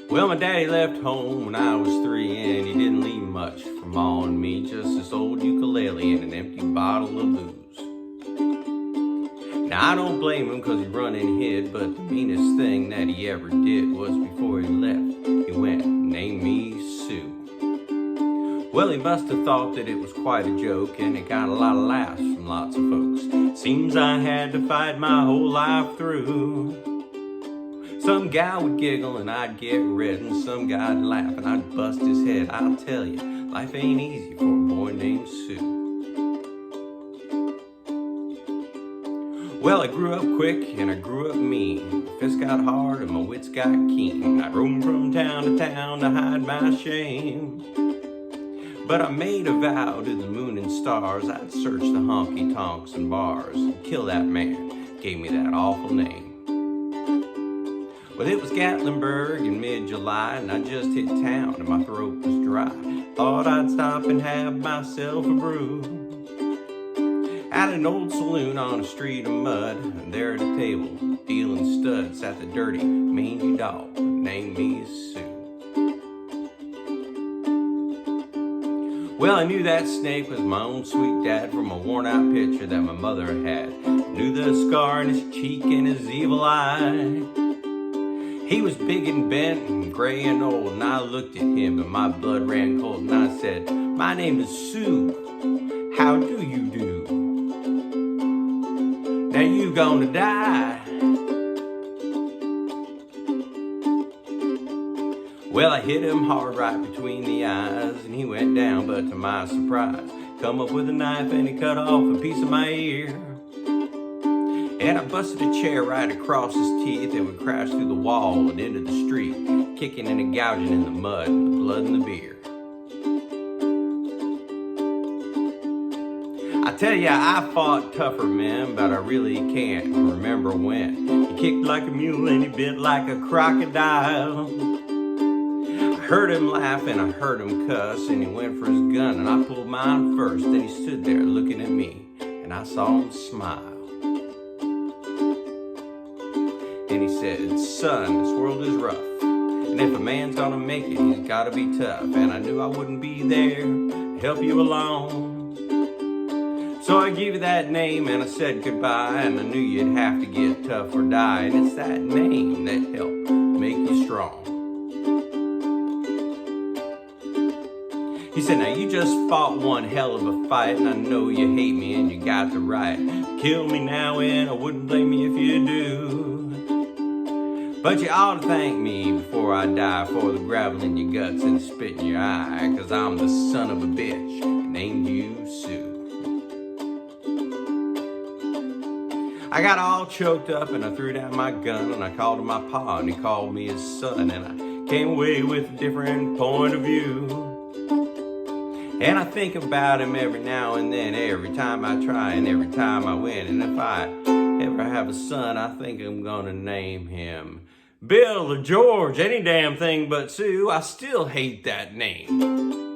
Well, my daddy left home when I was 3, and he didn't leave much for Ma and me, just this old ukulele and an empty bottle of booze. Now, I don't blame him because he run and hid, but the meanest thing that he ever did was before he left, he went and named me Sue. Well, he must have thought that it was quite a joke, and it got a lot of laughs from lots of folks. Seems I had to fight my whole life through. Some guy would giggle and I'd get red, and some guy'd laugh and I'd bust his head. I'll tell you, life ain't easy for a boy named Sue. Well, I grew up quick and I grew up mean. My fists got hard and my wits got keen. I roamed from town to town to hide my shame. But I made a vow to the moon and stars, I'd search the honky-tonks and bars and kill that man, gave me that awful name. Well, it was Gatlinburg in mid-July, and I just hit town and my throat was dry. Thought I'd stop and have myself a brew at an old saloon on a street of mud, and there at a table, dealing studs, sat the dirty, mangy dog named me Sue. Well, I knew that snake was my own sweet dad from a worn-out picture that my mother had. Knew the scar in his cheek and his evil eye. He was big and bent and gray and old, and I looked at him and my blood ran cold, and I said, "My name is Sue, how do you do? Now you gonna die." Well, I hit him hard right between the eyes, and he went down, but to my surprise, come up with a knife and he cut off a piece of my ear. And I busted a chair right across his teeth, and we crashed through the wall and into the street, kicking and gouging in the mud and the blood and the beer. I tell ya, I fought tougher men, but I really can't remember when. He kicked like a mule and he bit like a crocodile. I heard him laugh and I heard him cuss, and he went for his gun and I pulled mine first. Then he stood there looking at me and I saw him smile. And he said, "Son, this world is rough, and if a man's gonna make it, he's gotta be tough. And I knew I wouldn't be there to help you along. So I gave you that name and I said goodbye, and I knew you'd have to get tough or die. And it's that name that helped make you strong." He said, "Now you just fought one hell of a fight, and I know you hate me and you got the right. Kill me now and I wouldn't blame you if you do. But you ought to thank me before I die for the gravel in your guts and the spit in your eye, 'cause I'm the son of a bitch named you Sue." I got all choked up and I threw down my gun, and I called him my pa and he called me his son, and I came away with a different point of view. And I think about him every now and then, every time I try and every time I win. And if I ever have a son, I think I'm gonna name him Bill or George, any damn thing but Sue. I still hate that name.